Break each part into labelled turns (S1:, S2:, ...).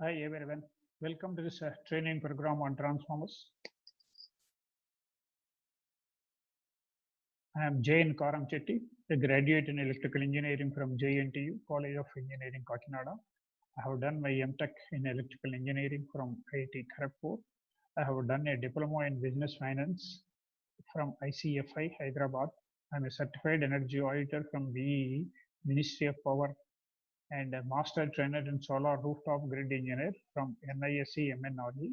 S1: Hi everyone, welcome to this training program on transformers. I am Jain Karamchetti, a graduate in electrical engineering from JNTU, College of Engineering, Kakinada. I have done my MTech in electrical engineering from IIT Kharagpur. I have done a diploma in business finance from ICFI, Hyderabad. I am a certified energy auditor from BEE, Ministry of Power, and a master trainer in solar rooftop grid engineer from NISC MNRE.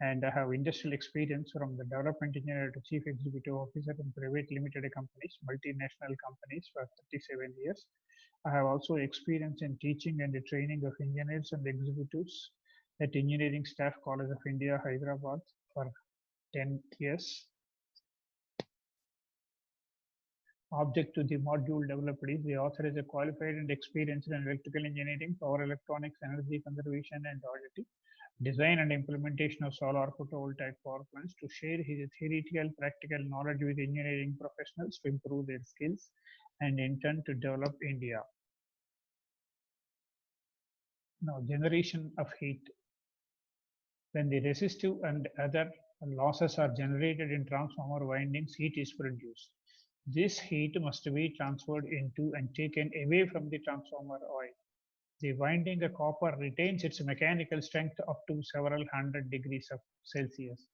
S1: And I have industrial experience from the development engineer to chief executive officer in private limited companies, multinational companies for 37 years. I have also experience in teaching and the training of engineers and executives at Engineering Staff College of India, Hyderabad for 10 years. Object to the module developed is the author is a qualified and experienced in electrical engineering, power electronics, energy conservation, and auditing, design and implementation of solar photovoltaic power plants, to share his theoretical practical knowledge with engineering professionals to improve their skills and in turn to develop India. Now, generation of heat. When the resistive and other losses are generated in transformer windings, heat is produced. This heat must be transferred into and taken away from the transformer oil. The winding copper retains its mechanical strength up to several hundred degrees of Celsius.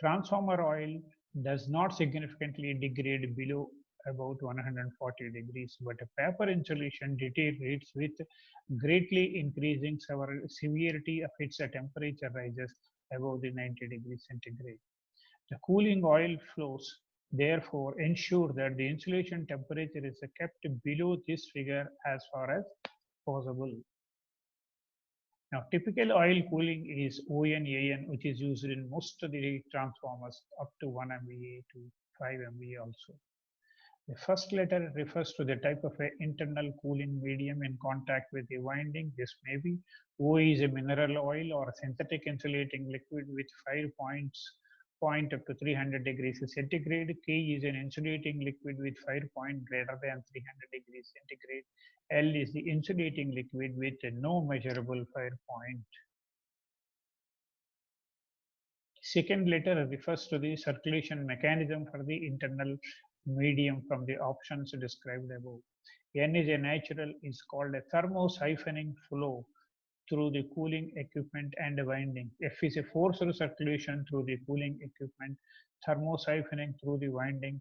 S1: Transformer oil does not significantly degrade below about 140 degrees, but paper insulation deteriorates with greatly increasing severity of its temperature rises above the 90 degrees centigrade. The cooling oil flows therefore ensure that the insulation temperature is kept below this figure as far as possible. Now, typical oil cooling is ON-AN, which is used in most of the transformers up to 1 MVA to 5 MVA also. The first letter refers to the type of internal cooling medium in contact with the winding. This may be O is a mineral oil or a synthetic insulating liquid with fire point up to 300 degrees centigrade. K is an insulating liquid with fire point greater than 300 degrees centigrade. L is the insulating liquid with no measurable fire point. Second letter refers to the circulation mechanism for the internal medium from the options described above. N is a natural is called a thermosiphoning flow through the cooling equipment and winding. F is a forced circulation through the cooling equipment, thermosiphoning through the windings.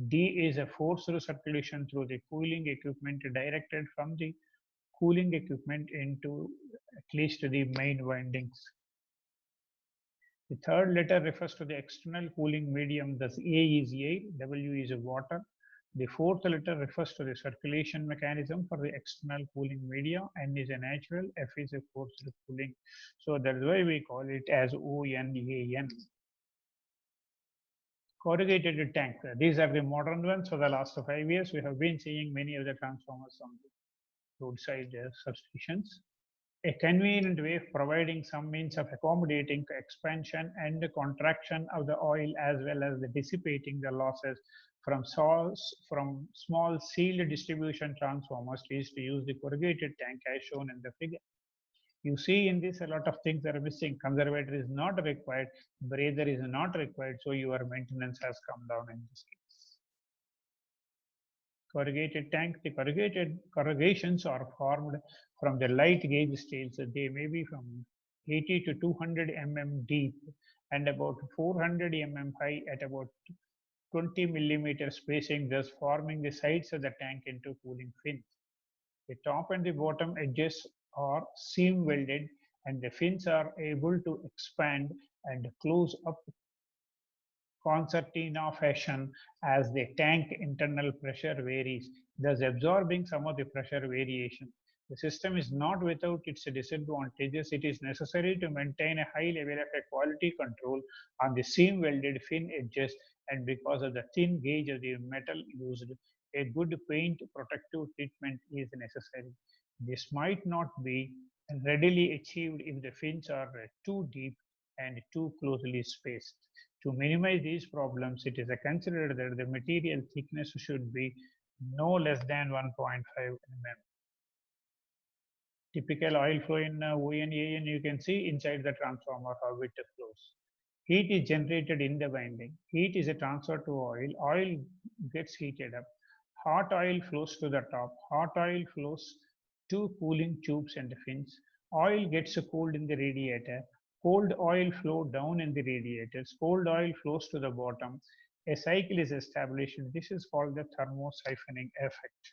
S1: D is a forced circulation through the cooling equipment directed from the cooling equipment into at least the main windings. The third letter refers to the external cooling medium, thus A is air, W is water. The fourth letter refers to the circulation mechanism for the external cooling media. N is a natural, F is a forced cooling. So that's why we call it as ONAN. Corrugated tank. These are the modern ones. For the last 5 years, we have been seeing many of the transformers on the roadside substations. A convenient way of providing some means of accommodating expansion and contraction of the oil as well as the dissipating the losses from small sealed distribution transformers is to use the corrugated tank as shown in the figure. You see in this a lot of things are missing. Conservator is not required, breather is not required, so your maintenance has come down in this case. Corrugated tank, the corrugations are formed from the light gauge steels. They may be from 80 to 200 mm deep and about 400 mm high at about 20 millimeter spacing, thus forming the sides of the tank into cooling fins. The top and the bottom edges are seam welded and the fins are able to expand and close up concertina fashion as the tank internal pressure varies, thus absorbing some of the pressure variation. The system is not without its disadvantages. It is necessary to maintain a high level of quality control on the seam welded fin edges, and because of the thin gauge of the metal used, a good paint protective treatment is necessary. This might not be readily achieved if the fins are too deep and too closely spaced. To minimize these problems, it is considered that the material thickness should be no less than 1.5 mm. Typical oil flow in ON, AN, you can see inside the transformer how it flows. Heat is generated in the winding. Heat is a transfer to oil. Oil gets heated up. Hot oil flows to the top. Hot oil flows to cooling tubes and fins. Oil gets cooled in the radiator. Cold oil flow down in the radiators. Cold oil flows to the bottom. A cycle is established. This is called the thermosiphoning effect.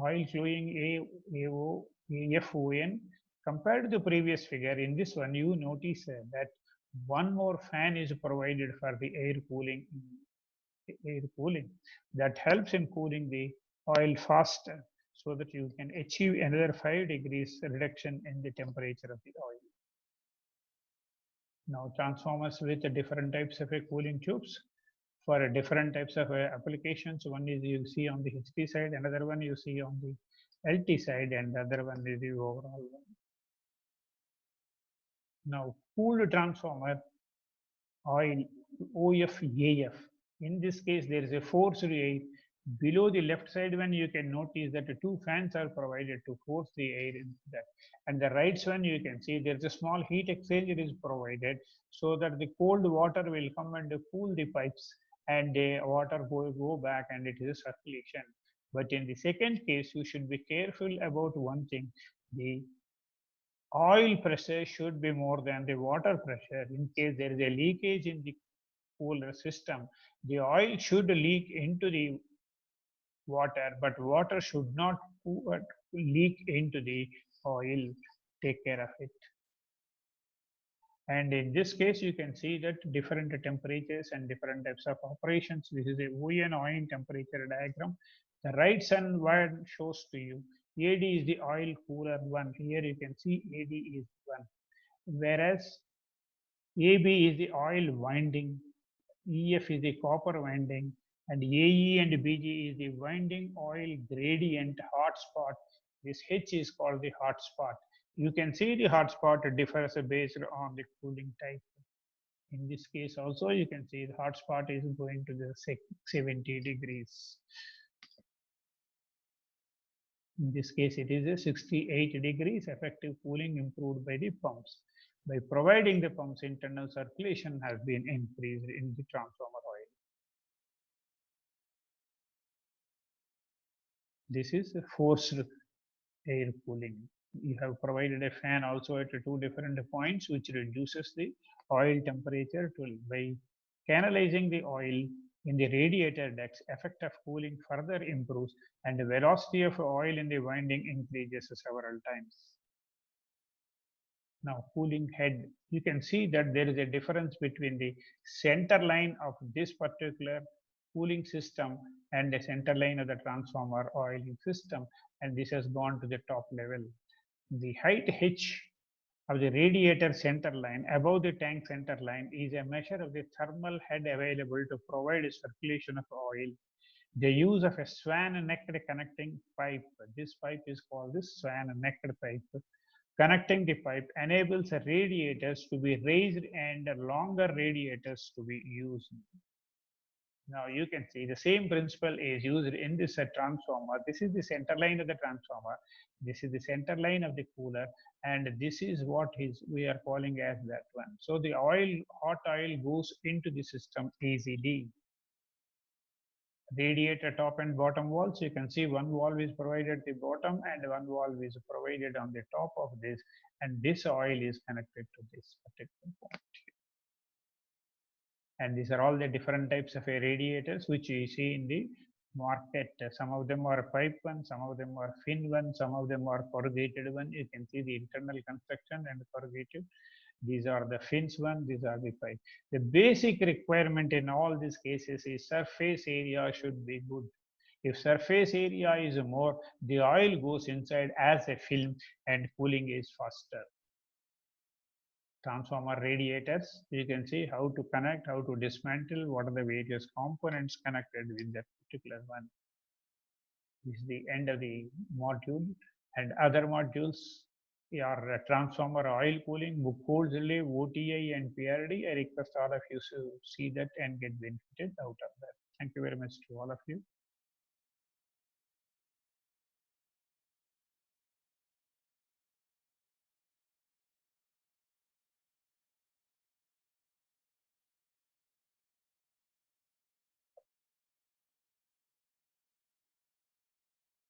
S1: Oil flowing AO, AFON. Compared to the previous figure, in this one you notice that one more fan is provided for the air cooling that helps in cooling the oil faster so that you can achieve another 5 degrees reduction in the temperature of the oil. Now transformers with different types of cooling tubes for different types of applications. One is you see on the HT side, another one you see on the LT side, and the other one is the overall one. Now cooled transformer oil OFAF. In this case, there is a forced air. Below the left side one, you can notice that the two fans are provided to force the air in that. And the right one, you can see there is a small heat exchanger is provided so that the cold water will come and cool the pipes and the water go back and it is a circulation. But in the second case, you should be careful about one thing. The oil pressure should be more than the water pressure. In case there is a leakage in the cooler system, the oil should leak into the water, but water should not leak into the oil. Take care of it. And in this case, you can see that different temperatures and different types of operations. This is a ON oil temperature diagram. The right sun one shows to you. AD is the oil cooler one. Here you can see AD is one. Whereas AB is the oil winding, EF is the copper winding, and AE and BG is the winding oil gradient hotspot. This H is called the hotspot. You can see the hotspot differs based on the cooling type. In this case also you can see the hotspot is going to the 70 degrees. In this case it is a 68 degrees. Effective cooling improved by the pumps. By providing the pumps, internal circulation has been increased in the transformer oil. This is a forced air cooling. You have provided a fan also at two different points which reduces the oil temperature by canalizing the oil in the radiator ducts. Effect of cooling further improves and the velocity of oil in the winding increases several times. Now cooling head, you can see that there is a difference between the center line of this particular cooling system and the center line of the transformer oiling system, and this has gone to the top level. The height H of the radiator center line above the tank center line is a measure of the thermal head available to provide a circulation of oil. The use of a swan-necked connecting pipe, this pipe is called the swan-necked pipe. Connecting the pipe enables the radiators to be raised and longer radiators to be used. Now you can see the same principle is used in this transformer. This is the center line of the transformer. This is the center line of the cooler, and this is what we are calling as that one. So the hot oil goes into the system easily. Radiator top and bottom walls. You can see one valve is provided at the bottom and one valve is provided on the top of this, and this oil is connected to this particular point. And these are all the different types of radiators which you see in the market. Some of them are pipe one, some of them are fin one, some of them are corrugated one. You can see the internal construction and corrugated. These are the fins one, these are the pipe. The basic requirement in all these cases is surface area should be good. If surface area is more, the oil goes inside as a film and cooling is faster. Transformer radiators, you can see how to connect, how to dismantle, what are the various components connected with that particular one. This is the end of the module, and other modules are transformer oil cooling, book codes, OTI and PRD. I request all of you to see that and get benefited out of that. Thank you very much to all of you.